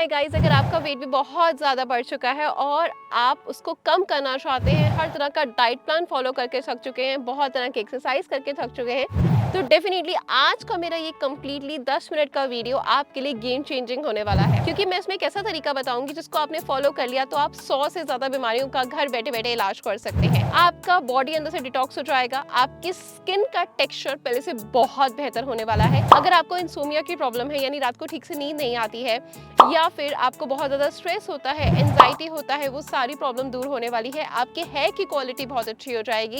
Hi guys, अगर आपका wait भी बहुत ज़्यादा बढ़ चुका है और आप उसको कम करना चाहते हैं, हर तरह का डाइट प्लान फॉलो करके थक चुके हैं, बहुत तरह की एक्सरसाइज करके थक चुके हैं, तो डेफिनेटली आज का मेरा ये कम्प्लीटली 10 मिनट का वीडियो आपके लिए गेम चेंजिंग होने वाला है। क्योंकि मैं इसमें एक ऐसा तरीका बताऊंगी जिसको आपने फॉलो कर लिया तो आप 100 से ज़्यादा बीमारियों का घर बैठे बैठे इलाज कर सकते हैं। आपका बॉडी अंदर से डिटॉक्स हो जाएगा, आपकी स्किन का टेक्सचर पहले से बहुत बेहतर होने वाला है। अगर आपको इंसोमिया की प्रॉब्लम है, यानी रात को ठीक से नींद नहीं आती है, या फिर आपको बहुत ज़्यादा स्ट्रेस होता है, एंजाइटी होता है, वो सारी प्रॉब्लम दूर होने वाली है। आपके हेयर की क्वालिटी बहुत अच्छी हो जाएगी।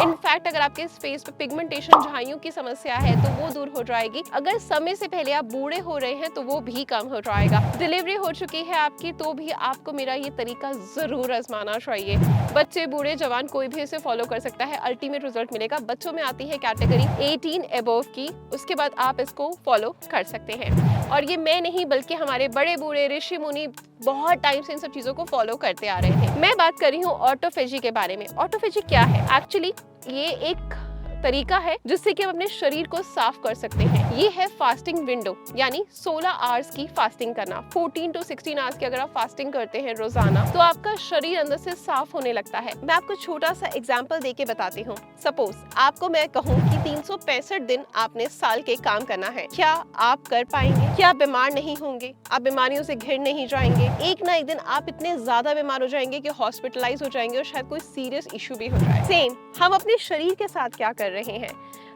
इनफैक्ट अगर आपके फेस पे पिगमेंटेशन, झाइयों की समस्या है तो वो दूर हो जाएगी। अगर समय से पहले आप बूढ़े हो रहे हैं तो वो भी कम हो जाएगा। डिलीवरी हो चुकी है आपकी तो भी आपको मेरा ये तरीका जरूर आजमाना चाहिए। बच्चे, बूढ़े, जवान कोई भी इसे फॉलो कर सकता है, अल्टीमेट रिजल्ट मिलेगा। बच्चों में आती है कैटेगरी 18 अबव की, उसके बाद आप इसको फॉलो कर सकते हैं। और ये मैं नहीं बल्कि हमारे बड़े बूढ़े ऋषि मुनि बहुत टाइम से इन सब चीजों को फॉलो करते आ रहे थे। मैं बात कर रही हूँ ऑटोफेजी के बारे में। ऑटोफेजी क्या है? एक्चुअली ये एक तरीका है जिससे कि हम अपने शरीर को साफ कर सकते हैं। ये है फास्टिंग विंडो, यानी 16 आवर्स की फास्टिंग करना। 14 to 16 आवर्स की अगर आप फास्टिंग करते हैं रोजाना तो आपका शरीर अंदर से साफ होने लगता है। मैं आपको छोटा सा एग्जांपल देके बताती हूँ। सपोज आपको मैं कहूँ कि 365 दिन आपने साल के काम करना है, क्या आप कर पाएंगे? क्या आप बीमार नहीं होंगे? आप बीमारियों से घिर नहीं जाएंगे? एक ना एक दिन आप इतने ज्यादा बीमार हो जाएंगे कि हॉस्पिटलाइज हो जाएंगे और शायद कोई सीरियस इशू भी हो जाए। सेम हम अपने शरीर के साथ क्या कर रहे हैं?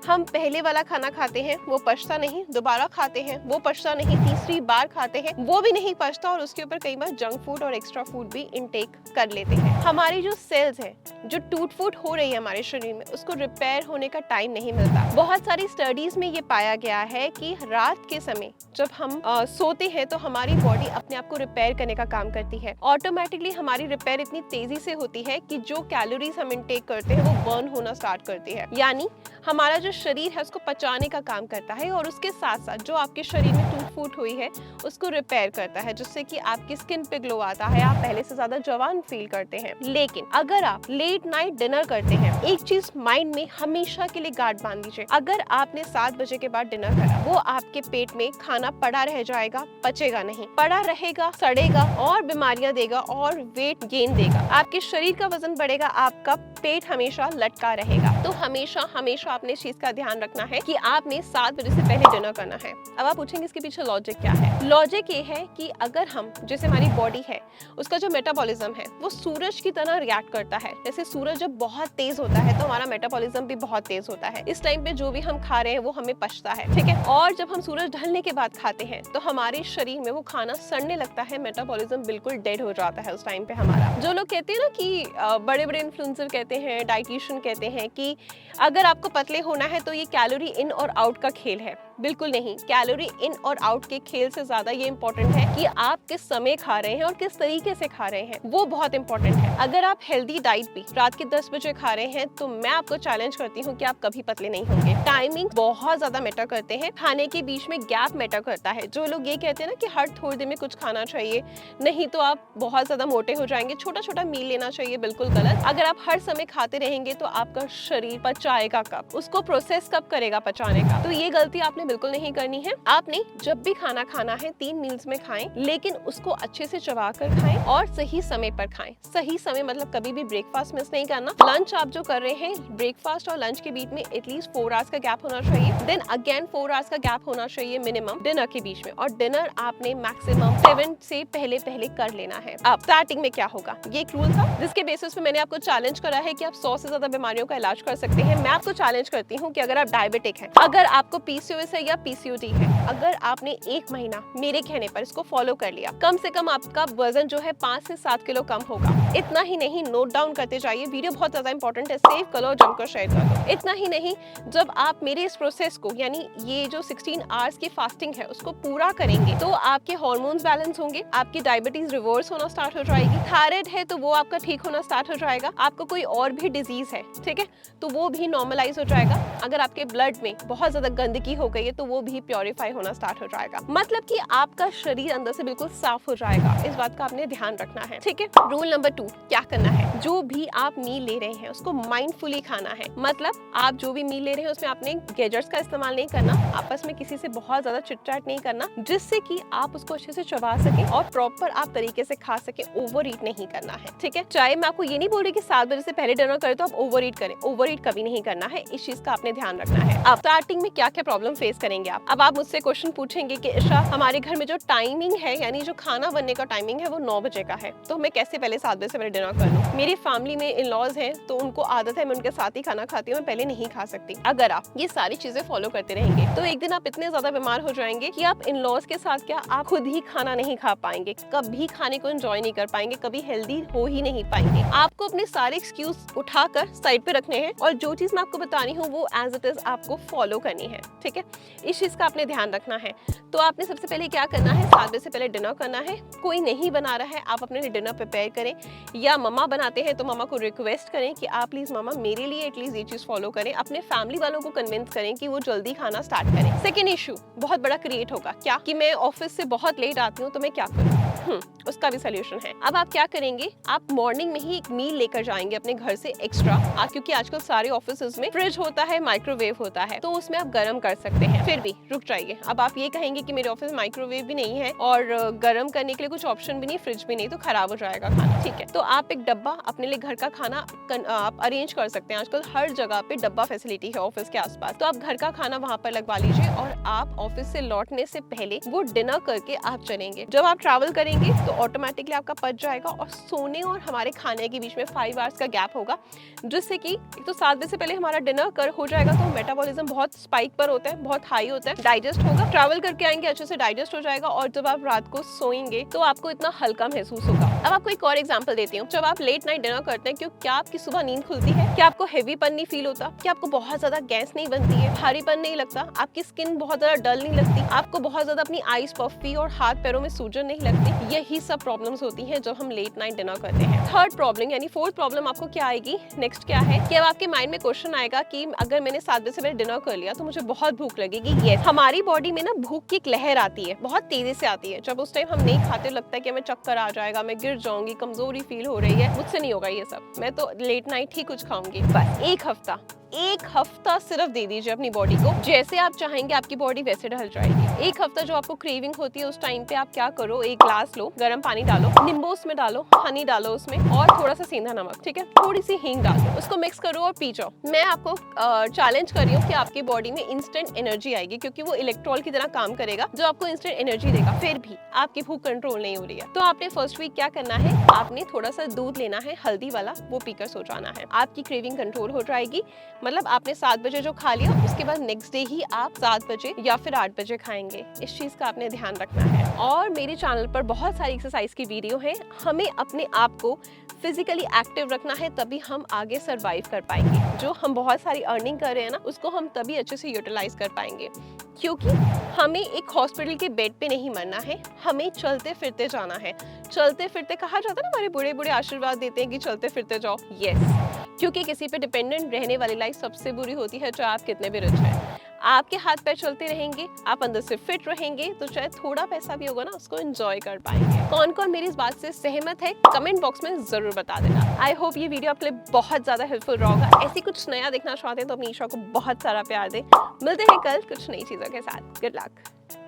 हम पहले वाला खाना खाते हैं, वो पचता नहीं, दोबारा खाते हैं, वो पचता नहीं, तीसरी बार खाते हैं, वो भी नहीं पचता, और उसके ऊपर कई बार जंक फूड और एक्स्ट्रा फूड भी इनटेक कर लेते हैं। हमारी जो सेल्स है, जो टूट फूट हो रही है हमारे शरीर में, उसको रिपेयर होने का टाइम नहीं मिलता। बहुत सारी स्टडीज में ये पाया गया है कि रात के समय जब हम सोते हैं तो हमारी बॉडी अपने आप को रिपेयर करने का काम करती है। ऑटोमेटिकली हमारी रिपेयर इतनी तेजी से होती है कि जो कैलोरीज हम इनटेक करते हैं वो बर्न होना स्टार्ट करती है, यानी हमारा जो शरीर है उसको पचाने का काम करता है, और उसके साथ साथ जो आपके शरीर में टूट फूट हुई है उसको रिपेयर करता है, जिससे कि आपकी स्किन पे ग्लो आता है, आप पहले से ज्यादा जवान फील करते हैं। लेकिन अगर आप लेट नाइट डिनर करते हैं, एक चीज माइंड में हमेशा के लिए गांठ बांध लीजिए, अगर आपने 7 बजे के बाद डिनर करा, वो आपके पेट में खाना पड़ा रह जाएगा, पचेगा नहीं, पड़ा रहेगा, सड़ेगा और बीमारियां देगा और वेट गेन देगा। आपके शरीर का वजन बढ़ेगा, आपका पेट हमेशा लटका रहेगा। तो हमेशा हमेशा आपने इस चीज का ध्यान रखना है कि आपने 7 बजे से पहले डिनर करना है। अब आप पूछेंगे इसके पीछे लॉजिक क्या है? लॉजिक ये है कि अगर हम, जैसे हमारी बॉडी है, उसका जो मेटाबॉलिज्म है वो सूरज की तरह रिएक्ट करता है। जैसे सूरज जब बहुत तेज होता है तो हमारा मेटाबॉलिज्म भी बहुत तेज होता है। इस टाइम पे जो भी हम खा रहे हैं वो हमें पचता है, ठीक है। और जब हम सूरज ढलने के बाद खाते हैं तो हमारे शरीर में वो खाना सड़ने लगता है, मेटाबॉलिज्म बिल्कुल डेड हो जाता है उस टाइम पे हमारा। जो लोग कहते हैं ना कि बड़े बड़े इन्फ्लुएंसर कहते हैं, डाइटिशियन कहते हैं कि अगर आपको पतले होना है तो ये कैलोरी इन और आउट का खेल है। बिल्कुल नहीं, कैलोरी इन और आउट के खेल से ज्यादा ये इंपॉर्टेंट है कि आप किस समय खा रहे हैं और किस तरीके से खा रहे हैं, वो बहुत इंपॉर्टेंट है। अगर आप हेल्दी डाइट भी रात के 10 बजे खा रहे हैं तो मैं आपको चैलेंज करती हूँ कि आप कभी पतले नहीं होंगे। टाइमिंग बहुत ज्यादा मैटर करते हैं, खाने के बीच में गैप मैटर करता है। जो लोग ये कहते हैं ना कि हर थोड़ी देर में कुछ खाना चाहिए, नहीं तो आप बहुत ज्यादा मोटे हो जाएंगे, छोटा छोटा मील लेना चाहिए, बिल्कुल गलत। अगर आप हर समय खाते रहेंगे तो आपका शरीर पचाएगा कब, उसको प्रोसेस कब करेगा पचाने का? तो ये गलती आपने बिल्कुल नहीं करनी है। आपने जब भी खाना खाना है 3 मील्स में खाएं, लेकिन उसको अच्छे से चबा कर खाएं और सही समय पर खाएं। सही समय मतलब कभी भी ब्रेकफास्ट मिस नहीं करना। लंच आप जो कर रहे हैं, ब्रेकफास्ट और लंच के बीच में एटलीस्ट 4 आवर्स का गैप होना चाहिए। देन अगेन 4 आवर्स का गैप होना चाहिए मिनिमम डिनर के बीच में, और डिनर आपने मैक्सिमम 7 से पहले कर लेना है। अब स्टार्टिंग में क्या होगा, ये एक रूल था जिसके बेसिस पे मैंने आपको चैलेंज करा है कि आप 100 से ज्यादा बीमारियों का इलाज कर सकते हैं। मैं आपको चैलेंज करती हूँ कि अगर आप डायबिटिक हैं, अगर आपको पीसीओएस है या पीसीओडी है, अगर आपने 1 महीना मेरे कहने पर इसको फॉलो कर लिया, कम से कम आपका वजन जो है 5 से 7 किलो कम होगा। इतना ही नहीं, नोट डाउन करते जाइए, वीडियो बहुत ज्यादा इंपॉर्टेंट है, सेव करो, जमकर शेयर कर दो। इतना ही नहीं, जब आप मेरे इस प्रोसेस को, यानी ये जो 16 आवर्स की फास्टिंग है उसको पूरा करेंगे तो आपके हार्मोन्स बैलेंस होंगे, आपकी डायबिटीज रिवर्स होना स्टार्ट हो जाएगी, थायराइड है तो वो आपका ठीक होना स्टार्ट हो जाएगा, आपको कोई और भी डिजीज है, ठीक है, तो वो भी नॉर्मलाइज हो जाएगा। अगर आपके ब्लड में बहुत ज्यादा गंदगी हो गई है तो वो भी प्योरीफाई होना स्टार्ट हो जाएगा, मतलब कि आपका शरीर अंदर से बिल्कुल साफ हो जाएगा। इस बात का आपने ध्यान रखना है, ठीक है। रूल नंबर 2 क्या करना है, जो भी आप मील ले रहे हैं उसको माइंडफुली खाना है। मतलब आप जो भी मील ले रहे हैं उसमें आपने गैजेट्स का इस्तेमाल नहीं करना, आपस में किसी से बहुत ज्यादा चिटचैट नहीं करना, जिससे कि आप उसको अच्छे से चबा सके और प्रॉपर आप तरीके से खा सके। ओवर ईट नहीं करना है, ठीक है। चाहे मैं आपको ये नहीं बोल रही कि 7 बजे से पहले डिनर करें तो आप ओवर ईट करें, ओवर ईट कभी नहीं करना है, इस चीज का आपने ध्यान रखना है। अब स्टार्टिंग में क्या क्या प्रॉब्लम फेस करेंगे आप। अब आप मुझसे क्वेश्चन पूछेंगे कि इशा, हमारे घर में जो टाइमिंग है, यानी जो खाना बनने का टाइमिंग है वो 9 बजे का है, तो मैं कैसे पहले 7 बजे से पहले डिनर कर लूं। मेरी फैमिली में इन लॉज हैं तो उनको आदत है मैं उनके साथ ही खाना खाती हूँ, मैं पहले नहीं खा सकती। अगर आप ये सारी चीजें फॉलो करते रहेंगे तो एक दिन आप इतने ज्यादा बीमार हो जाएंगे कि आप इन लॉज के साथ क्या, आप खुद ही खाना नहीं खा पाएंगे, कभी खाने को एंजॉय नहीं कर पाएंगे, कभी हेल्दी हो ही नहीं पाएंगे। आपको अपने सारे एक्सक्यूज उठाकर साइड पे रखने हैं और जो चीज मैं आपको बता रही हूँ वो एज इट इज आपको फॉलो करनी है, ठीक है। इस चीज का आपने ध्यान रखना है। तो आपने सबसे पहले क्या करना है, 7 बजे से पहले डिनर करना है। कोई नहीं बना रहा है, आप अपने लिए डिनर प्रिपेयर करें, या मम्मा बनाते हैं तो मम्मा को रिक्वेस्ट करें कि आप प्लीज मम्मा मेरे लिए एटलीस्ट ये चीज फॉलो करें। अपने फैमिली वालों को कन्विंस करें कि वो जल्दी खाना स्टार्ट करें। सेकेंड इशू बहुत बड़ा क्रिएट होगा, क्या कि मैं ऑफिस से बहुत लेट आती हूँ तो मैं क्या करूँ। उसका भी सोल्यूशन है। अब आप क्या करेंगे, आप मॉर्निंग में ही एक मील लेकर जाएंगे अपने घर से एक्स्ट्रा, क्योंकि आजकल सारे ऑफिसेज में फ्रिज होता है, माइक्रोवेव होता है, तो उसमें आप गर्म कर सकते हैं। फिर भी रुक जाइए, अब आप ये कहेंगे कि मेरे ऑफिस में माइक्रोवेव भी नहीं है और गर्म करने के लिए कुछ ऑप्शन भी नहीं, फ्रिज भी नहीं, तो खराब हो जाएगा खाना, ठीक है। तो आप एक डब्बा अपने लिए घर का खाना आप अरेंज कर सकते हैं। आजकल हर जगह पे डब्बा फैसिलिटी है ऑफिस के आसपास, तो आप घर का खाना वहाँ पर लगवा लीजिए और आप ऑफिस से लौटने से पहले वो डिनर करके आप चलेंगे। जब आप ट्रैवल करेंगे तो ऑटोमेटिकली आपका पच जाएगा और सोने और हमारे खाने के बीच में 5 आवर्स का गैप होगा, जिससे कि तो 7 बजे से पहले हमारा डिनर कर हो जाएगा, तो मेटाबॉलिज्म बहुत स्पाइक पर होता है, बहुत हाई होता है, डाइजेस्ट होगा, ट्रैवल करके आएंगे अच्छे से डाइजेस्ट हो जाएगा और जब आप रात को सोएंगे तो आपको इतना हल्का महसूस होगा। अब आपको एक और एग्जांपल देती हूँ। जब आप लेट नाइट डिनर करते हैं, क्या आपकी सुबह नींद खुलती है? क्या आपको हेवीपन नहीं फील होता? क्या आपको बहुत ज्यादा गैस नहीं बनती है, भारीपन नहीं लगता, आपकी स्किन बहुत ज्यादा डल नहीं लगती, आपको बहुत ज्यादा अपनी आईज पफी और हाथ पैरों में सूजन नहीं लगती? यही सब प्रॉब्लम्स होती हैं जब हम लेट नाइट डिनर करते हैं। थर्ड प्रॉब्लम यानी फोर्थ प्रॉब्लम आपको क्या आएगी, नेक्स्ट क्या है कि अब आपके माइंड में क्वेश्चन आएगा कि अगर मैंने 7 बजे से पहले डिनर कर लिया तो मुझे बहुत भूख लगेगी। यस, हमारी बॉडी में ना भूख की एक लहर आती है, बहुत तेजी से आती है। जब उस टाइम हम नहीं खाते लगता है कि हमें चक्कर आ जाएगा, मैं गिर जाऊंगी, कमजोरी फील हो रही है। मुझसे नहीं होगा ये सब, मैं तो लेट नाइट ही कुछ खाऊंगी। बस एक हफ्ता सिर्फ दे दीजिए अपनी बॉडी को, जैसे आप चाहेंगे आपकी बॉडी वैसे ढल जाएगी। एक हफ्ता जो आपको क्रेविंग होती है उस टाइम पे आप क्या करो, एक ग्लास लो, गर्म पानी डालो, नींबू उसमें डालो, हनी डालो उसमें और थोड़ा सा सेंधा नमक, ठीक है, थोड़ी सी हींग डालो, उसको मिक्स करो और पी जाओ। मैं आपको चैलेंज कर रही हूँ कि आपकी बॉडी में इंस्टेंट एनर्जी आएगी, क्योंकि वो इलेक्ट्रॉल की तरह काम करेगा जो आपको इंस्टेंट एनर्जी देगा। फिर भी आपकी भूख कंट्रोल नहीं हो रही है तो आपने फर्स्ट वीक क्या करना है, आपने थोड़ा सा दूध लेना है हल्दी वाला, वो पीकर सो जाना है। आपकी क्रेविंग कंट्रोल हो जाएगी। मतलब आपने 7 बजे जो खा लिया उसके बाद नेक्स्ट डे ही आप 7 बजे या फिर 8 बजे खाएंगे। इस चीज का आपने ध्यान रखना है। और मेरे चैनल पर बहुत सारी एक्सरसाइज की वीडियो है। हमें अपने आप को फिजिकली एक्टिव रखना है, तभी हम आगे सरवाइव कर पाएंगे। जो हम बहुत सारी अर्निंग कर रहे हैं ना, उसको हम तभी अच्छे से यूटिलाइज कर पाएंगे, क्योंकि हमें एक हॉस्पिटल के बेड पे नहीं मरना है, हमें चलते फिरते जाना है। चलते फिरते कहा जाता है ना, हमारे बूढ़े बूढ़े आशीर्वाद देते हैं कि चलते फिरते जाओ। यस, क्योंकि किसी पे डिपेंडेंट रहने वाली लाइफ सबसे बुरी होती है, चाहे आप कितने भी रिच हैं। आपके हाथ पैर चलते रहेंगे, आप अंदर से फिट रहेंगे, तो चाहे थोड़ा पैसा भी होगा ना, उसको एंजॉय कर पाएंगे। कौन कौन मेरी इस बात से सहमत है, कमेंट बॉक्स में जरूर बता देना। आई होप ये वीडियो आपके लिए बहुत ज्यादा हेल्पफुल रहा होगा। ऐसी कुछ नया देखना चाहते हैं तो अपनी ईशा को बहुत सारा प्यार दें। मिलते हैं कल कुछ नई चीजों के साथ। Good luck.